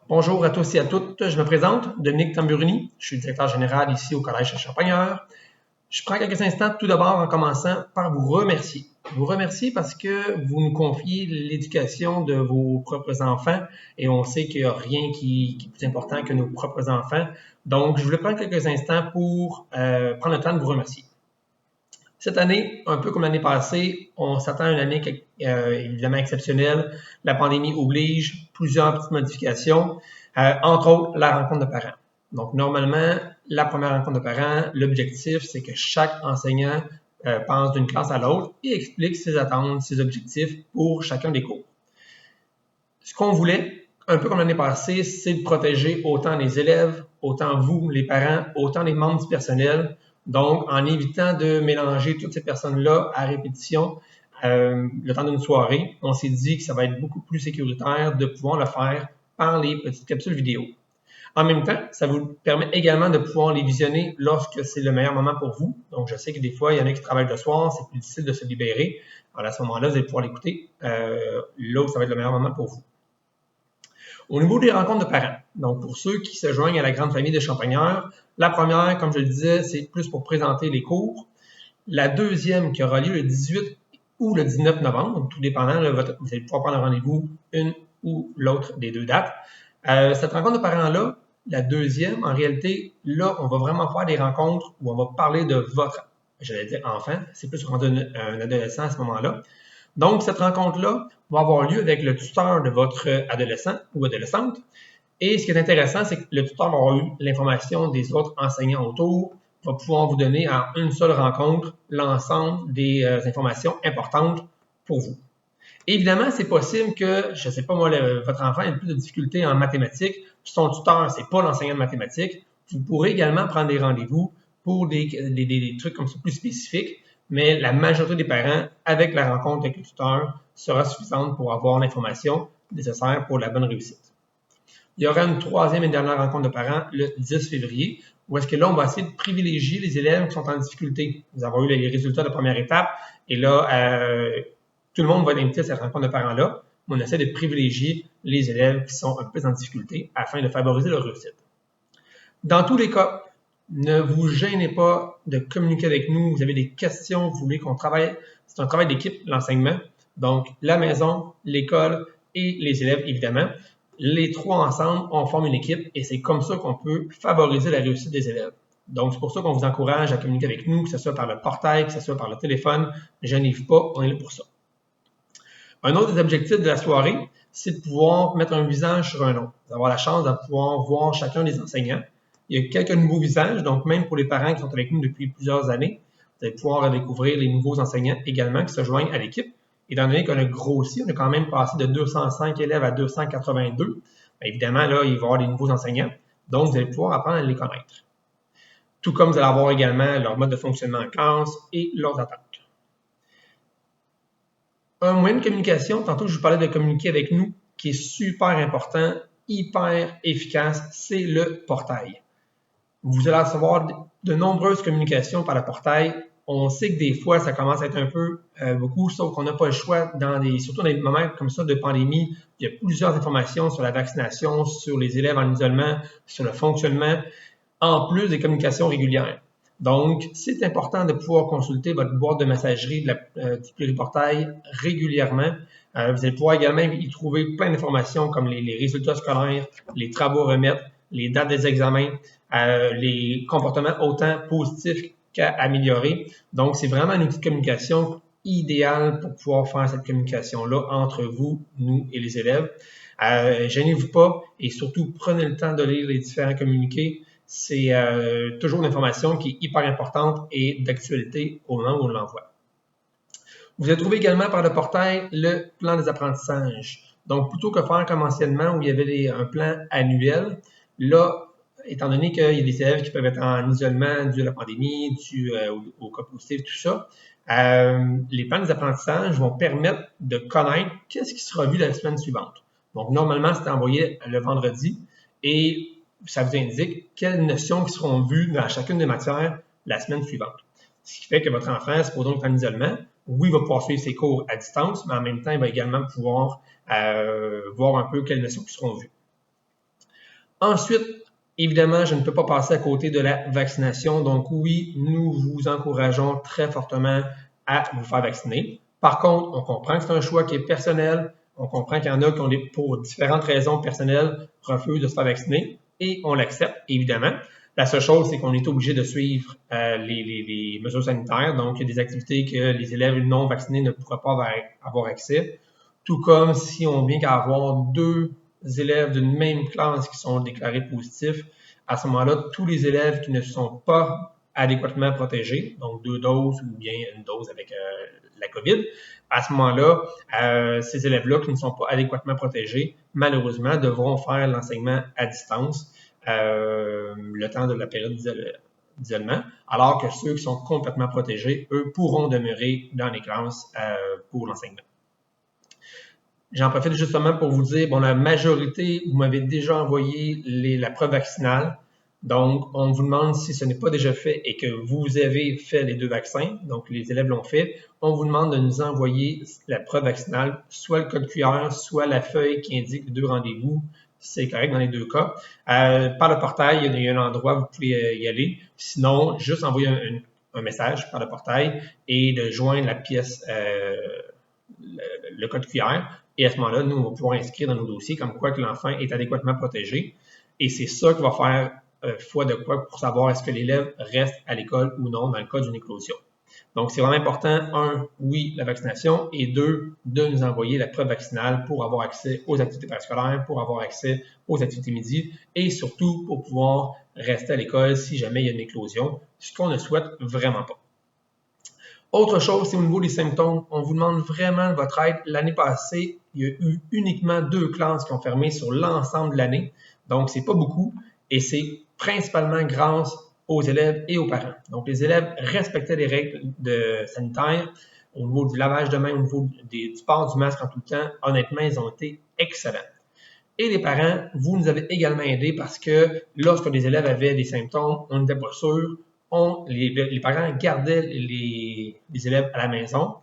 Bonjour à tous et à toutes. Je me présente, Dominique Tamburini. Je suis directeur général ici au Collège Champagneur. Je prends quelques instants tout d'abord en commençant par vous remercier. Vous remercier parce que vous nous confiez l'éducation de vos propres enfants et on sait qu'il n'y a rien qui est plus important que nos propres enfants. Donc, je voulais prendre quelques instants pour prendre le temps de vous remercier. Cette année, un peu comme l'année passée, on s'attend à une année évidemment exceptionnelle. La pandémie oblige plusieurs petites modifications, entre autres la rencontre de parents. Donc, normalement, la première rencontre de parents, l'objectif, c'est que chaque enseignant pense d'une classe à l'autre et explique ses attentes, ses objectifs pour chacun des cours. Ce qu'on voulait, un peu comme l'année passée, c'est de protéger autant les élèves, autant vous, les parents, autant les membres du personnel. Donc, en évitant de mélanger toutes ces personnes-là à répétition le temps d'une soirée, on s'est dit que ça va être beaucoup plus sécuritaire de pouvoir le faire par les petites capsules vidéo. En même temps, ça vous permet également de pouvoir les visionner lorsque c'est le meilleur moment pour vous. Donc, je sais que des fois, il y en a qui travaillent le soir, c'est plus difficile de se libérer. Alors, à ce moment-là, vous allez pouvoir l'écouter là où ça va être le meilleur moment pour vous. Au niveau des rencontres de parents, donc pour ceux qui se joignent à la grande famille de Champagneurs, la première, comme je le disais, c'est plus pour présenter les cours. La deuxième qui aura lieu le 18 ou le 19 novembre, donc tout dépendant, là, vous allez pouvoir prendre un rendez-vous une ou l'autre des deux dates. Cette rencontre de parents-là, la deuxième, en réalité, là, on va vraiment faire des rencontres où on va parler de votre, j'allais dire enfant, c'est plus un adolescent à ce moment-là. Donc, cette rencontre-là va avoir lieu avec le tuteur de votre adolescent ou adolescente. Et ce qui est intéressant, c'est que le tuteur va avoir eu l'information des autres enseignants autour, va pouvoir vous donner en une seule rencontre l'ensemble des informations importantes pour vous. Évidemment, c'est possible que, je ne sais pas moi, votre enfant ait plus de difficultés en mathématiques, son tuteur, c'est pas l'enseignant de mathématiques. Vous pourrez également prendre des rendez-vous pour des trucs comme ça plus spécifiques, mais la majorité des parents, avec la rencontre avec le tuteur, sera suffisante pour avoir l'information nécessaire pour la bonne réussite. Il y aura une troisième et dernière rencontre de parents le 10 février, où est-ce que là, on va essayer de privilégier les élèves qui sont en difficulté. Nous avons eu les résultats de la première étape, et là, tout le monde va être invité à cette rencontre de parents-là. On essaie de privilégier les élèves qui sont un peu en difficulté afin de favoriser leur réussite. Dans tous les cas, ne vous gênez pas de communiquer avec nous. Vous avez des questions, vous voulez qu'on travaille. C'est un travail d'équipe, l'enseignement. Donc, la maison, l'école et les élèves, évidemment. Les trois ensemble, on forme une équipe et c'est comme ça qu'on peut favoriser la réussite des élèves. Donc, c'est pour ça qu'on vous encourage à communiquer avec nous, que ce soit par le portail, que ce soit par le téléphone. Ne gênez-vous pas, on est là pour ça. Un autre des objectifs de la soirée, c'est de pouvoir mettre un visage sur un autre, d'avoir la chance de pouvoir voir chacun des enseignants. Il y a quelques nouveaux visages, donc même pour les parents qui sont avec nous depuis plusieurs années, vous allez pouvoir découvrir les nouveaux enseignants également qui se joignent à l'équipe. Étant donné qu'on a grossi, on a quand même passé de 205 élèves à 282. Bien évidemment, là, il va y avoir des nouveaux enseignants, donc vous allez pouvoir apprendre à les connaître. Tout comme vous allez avoir également leur mode de fonctionnement en classe et leurs attentes. Un moyen de communication, tantôt je vous parlais de communiquer avec nous, qui est super important, hyper efficace, c'est le portail. Vous allez recevoir de nombreuses communications par le portail. On sait que des fois, ça commence à être un peu beaucoup, sauf qu'on n'a pas le choix, surtout dans des moments comme ça de pandémie. Il y a plusieurs informations sur la vaccination, sur les élèves en isolement, sur le fonctionnement, en plus des communications régulières. Donc, c'est important de pouvoir consulter votre boîte de messagerie du pluriportail régulièrement. Vous allez pouvoir également y trouver plein d'informations comme les résultats scolaires, les travaux à remettre, les dates des examens, les comportements autant positifs qu'à améliorer. Donc, c'est vraiment un outil de communication idéal pour pouvoir faire cette communication-là entre vous, nous et les élèves. Gênez-vous pas et surtout prenez le temps de lire les différents communiqués. C'est toujours une information qui est hyper importante et d'actualité au moment où on l'envoie. Vous allez trouver également par le portail le plan des apprentissages. Donc, plutôt que faire comme anciennement où il y avait un plan annuel, là, étant donné qu'il y a des élèves qui peuvent être en isolement dû à la pandémie, dû au cas positif, tout ça, les plans des apprentissages vont permettre de connaître qu'est-ce qui sera vu la semaine suivante. Donc, normalement, c'est envoyé le vendredi et ça vous indique quelles notions qui seront vues dans chacune des matières la semaine suivante. Ce qui fait que votre enfant, supposons qu'il est en isolement, oui, il va pouvoir suivre ses cours à distance, mais en même temps, il va également pouvoir voir un peu quelles notions qui seront vues. Ensuite, évidemment, je ne peux pas passer à côté de la vaccination. Donc oui, nous vous encourageons très fortement à vous faire vacciner. Par contre, on comprend que c'est un choix qui est personnel. On comprend qu'il y en a qui, pour différentes raisons personnelles, refusent de se faire vacciner et on l'accepte, évidemment. La seule chose, c'est qu'on est obligé de suivre les mesures sanitaires. Donc, il y a des activités que les élèves non vaccinés ne pourraient pas avoir accès. Tout comme si on vient qu'à avoir 2 élèves d'une même classe qui sont déclarés positifs, à ce moment-là, tous les élèves qui ne sont pas adéquatement protégés, donc 2 doses ou bien une dose avec la COVID, à ce moment-là, ces élèves-là qui ne sont pas adéquatement protégés, malheureusement, devront faire l'enseignement à distance le temps de la période d'isolement, alors que ceux qui sont complètement protégés, eux, pourront demeurer dans les classes pour l'enseignement. J'en profite justement pour vous dire, bon, la majorité, vous m'avez déjà envoyé la preuve vaccinale. Donc, on vous demande si ce n'est pas déjà fait et que vous avez fait les 2 vaccins, donc les élèves l'ont fait, on vous demande de nous envoyer la preuve vaccinale, soit le code QR, soit la feuille qui indique les 2 rendez-vous. C'est correct dans les 2 cas. Par le portail, il y a un endroit où vous pouvez y aller. Sinon, juste envoyer un message par le portail et de joindre la pièce, le code QR. Et à ce moment-là, nous, on va pouvoir inscrire dans nos dossiers comme quoi que l'enfant est adéquatement protégé. Et c'est ça qui va faire foi de quoi pour savoir est-ce que l'élève reste à l'école ou non dans le cas d'une éclosion. Donc, c'est vraiment important, 1, oui, la vaccination, et 2, de nous envoyer la preuve vaccinale pour avoir accès aux activités parascolaires, pour avoir accès aux activités midi, et surtout pour pouvoir rester à l'école si jamais il y a une éclosion, ce qu'on ne souhaite vraiment pas. Autre chose, c'est au niveau des symptômes. On vous demande vraiment votre aide. L'année passée, il y a eu uniquement 2 classes qui ont fermé sur l'ensemble de l'année. Donc, c'est pas beaucoup et c'est principalement grâce aux élèves et aux parents. Donc, les élèves respectaient les règles sanitaires au niveau du lavage de main, au niveau du port du masque en tout temps. Honnêtement, ils ont été excellents. Et les parents, vous nous avez également aidés parce que lorsque les élèves avaient des symptômes, on n'était pas sûr. Les parents gardaient les élèves à la maison.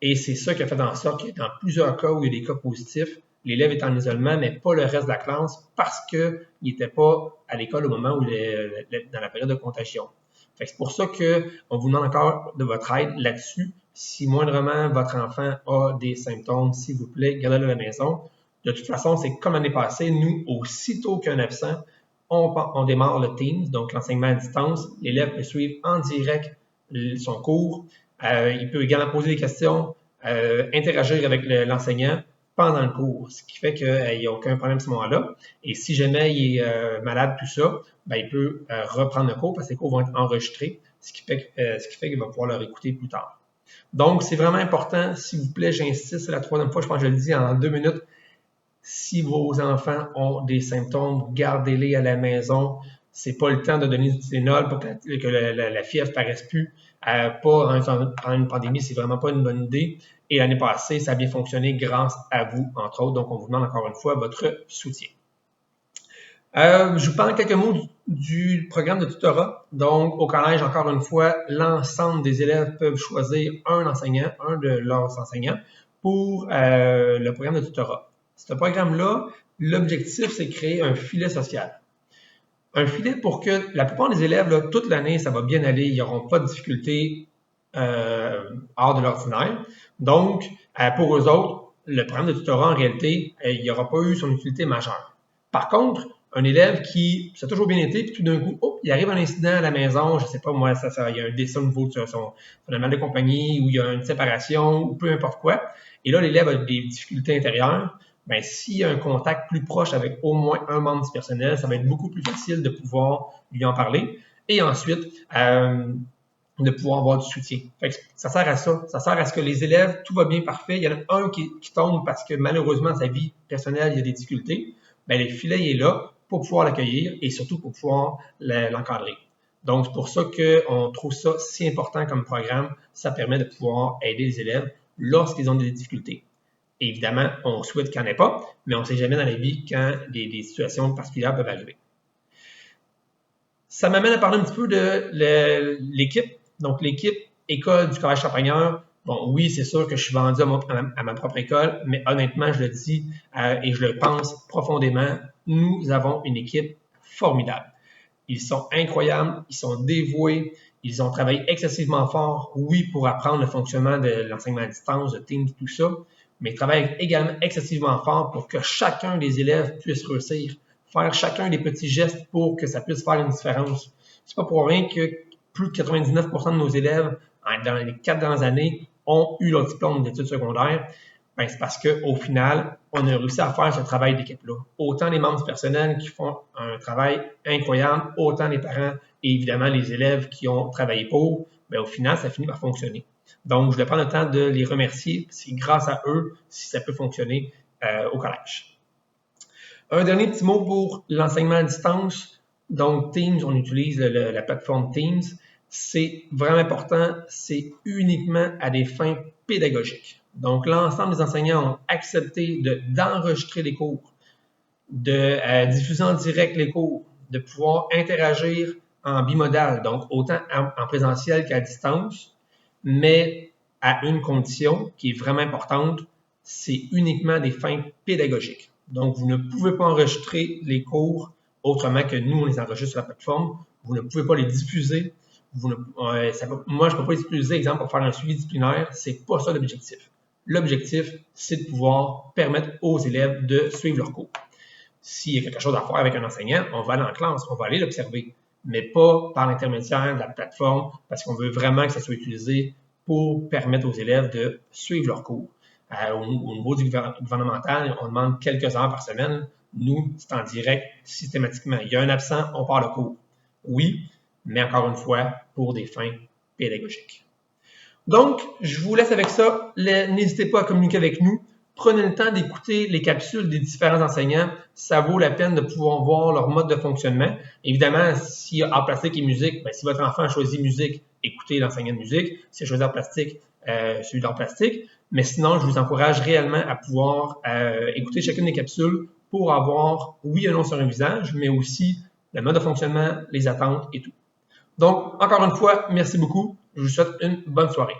Et c'est ça qui a fait en sorte que dans plusieurs cas où il y a des cas positifs, l'élève est en isolement, mais pas le reste de la classe parce qu'il n'était pas à l'école au moment où dans la période de contagion. C'est pour ça qu'on vous demande encore de votre aide là-dessus. Si moindrement votre enfant a des symptômes, s'il vous plaît, gardez-le à la maison. De toute façon, c'est comme l'année passée, nous, aussitôt qu'un absent, on démarre le Teams, donc l'enseignement à distance. L'élève peut suivre en direct son cours. Il peut également poser des questions, interagir avec l'enseignant pendant le cours, ce qui fait qu'il n'y a aucun problème à ce moment-là. Et si jamais il est malade, tout ça, ben, il peut reprendre le cours parce que les cours vont être enregistrés, ce qui fait qu'il va pouvoir le réécouter plus tard. Donc, c'est vraiment important, s'il vous plaît, j'insiste, c'est la 3e fois, je pense que je le dis en 2 minutes. Si vos enfants ont des symptômes, gardez-les à la maison. C'est pas le temps de donner du Tylenol pour que la fièvre ne paraisse plus. Pas en une pandémie, c'est vraiment pas une bonne idée. Et l'année passée, ça a bien fonctionné grâce à vous, entre autres. Donc, on vous demande encore une fois votre soutien. Je vous parle quelques mots du programme de tutorat. Donc, au collège, encore une fois, l'ensemble des élèves peuvent choisir un de leurs enseignants pour le programme de tutorat. Ce programme-là, l'objectif, c'est de créer un filet social. Un filet pour que la plupart des élèves, là, toute l'année, ça va bien aller, ils n'auront pas de difficultés hors de l'ordinaire. Donc, pour eux autres, le programme de tutorat, en réalité, il n'y aura pas eu son utilité majeure. Par contre, un élève qui, ça a toujours bien été, puis tout d'un coup, il arrive un incident à la maison, je ne sais pas moi, il y a un décès au niveau de son animal de compagnie, ou il y a une séparation, ou peu importe quoi, et là, l'élève a des difficultés intérieures, ben, s'il y a un contact plus proche avec au moins un membre du personnel, ça va être beaucoup plus facile de pouvoir lui en parler. Et ensuite, de pouvoir avoir du soutien. Fait que ça sert à ça. Ça sert à ce que les élèves, tout va bien, parfait. Il y en a un qui tombe parce que malheureusement, sa vie personnelle, il y a des difficultés. Ben, le filet est là pour pouvoir l'accueillir et surtout pour pouvoir l'encadrer. Donc, c'est pour ça qu'on trouve ça si important comme programme. Ça permet de pouvoir aider les élèves lorsqu'ils ont des difficultés. Et évidemment, on souhaite qu'il n'y en ait pas, mais on ne sait jamais dans la vie quand des situations particulières peuvent arriver. Ça m'amène à parler un petit peu de l'équipe. Donc, l'équipe école du Collège Champagnard, Bon, oui, c'est sûr que je suis vendu à ma propre école, mais honnêtement, je le dis et je le pense profondément, nous avons une équipe formidable. Ils sont incroyables, ils sont dévoués, ils ont travaillé excessivement fort, oui, pour apprendre le fonctionnement de l'enseignement à distance, de Teams, tout ça, mais ils travaillent également excessivement fort pour que chacun des élèves puisse réussir, faire chacun des petits gestes pour que ça puisse faire une différence. C'est pas pour rien que plus de 99% de nos élèves, dans les 4 dernières années, ont eu leur diplôme d'études secondaires. Ben, c'est parce qu'au final, on a réussi à faire ce travail d'équipe-là. Autant les membres du personnel qui font un travail incroyable, autant les parents et évidemment les élèves qui ont travaillé pour, ben, au final, ça finit par fonctionner. Donc, je vais prendre le temps de les remercier. C'est grâce à eux si ça peut fonctionner au collège. Un dernier petit mot pour l'enseignement à distance. Donc, Teams, on utilise la plateforme Teams. C'est vraiment important, c'est uniquement à des fins pédagogiques. Donc, l'ensemble des enseignants ont accepté d'enregistrer les cours, de diffuser en direct les cours, de pouvoir interagir en bimodal, donc autant en présentiel qu'à distance, mais à une condition qui est vraiment importante, c'est uniquement des fins pédagogiques. Donc, vous ne pouvez pas enregistrer les cours autrement que nous, on les enregistre sur la plateforme. Vous ne pouvez pas les diffuser. Moi, je ne peux pas les diffuser, exemple, pour faire un suivi disciplinaire. C'est pas ça l'objectif. L'objectif, c'est de pouvoir permettre aux élèves de suivre leurs cours. S'il y a quelque chose à faire avec un enseignant, on va aller en classe, on va aller l'observer, mais pas par l'intermédiaire de la plateforme, parce qu'on veut vraiment que ça soit utilisé pour permettre aux élèves de suivre leurs cours. Au niveau du gouvernemental, on demande quelques heures par semaine. Nous, c'est en direct systématiquement. Il y a un absent, on part le cours. Oui, mais encore une fois, pour des fins pédagogiques. Donc, je vous laisse avec ça. N'hésitez pas à communiquer avec nous. Prenez le temps d'écouter les capsules des différents enseignants. Ça vaut la peine de pouvoir voir leur mode de fonctionnement. Évidemment, s'il y a art plastique et musique, si votre enfant a choisi musique, écoutez l'enseignant de musique. S'il a choisi art plastique, celui d'art plastique. Mais sinon, je vous encourage réellement à pouvoir écouter chacune des capsules pour avoir, oui et non sur un visage, mais aussi le mode de fonctionnement, les attentes et tout. Donc, encore une fois, merci beaucoup. Je vous souhaite une bonne soirée.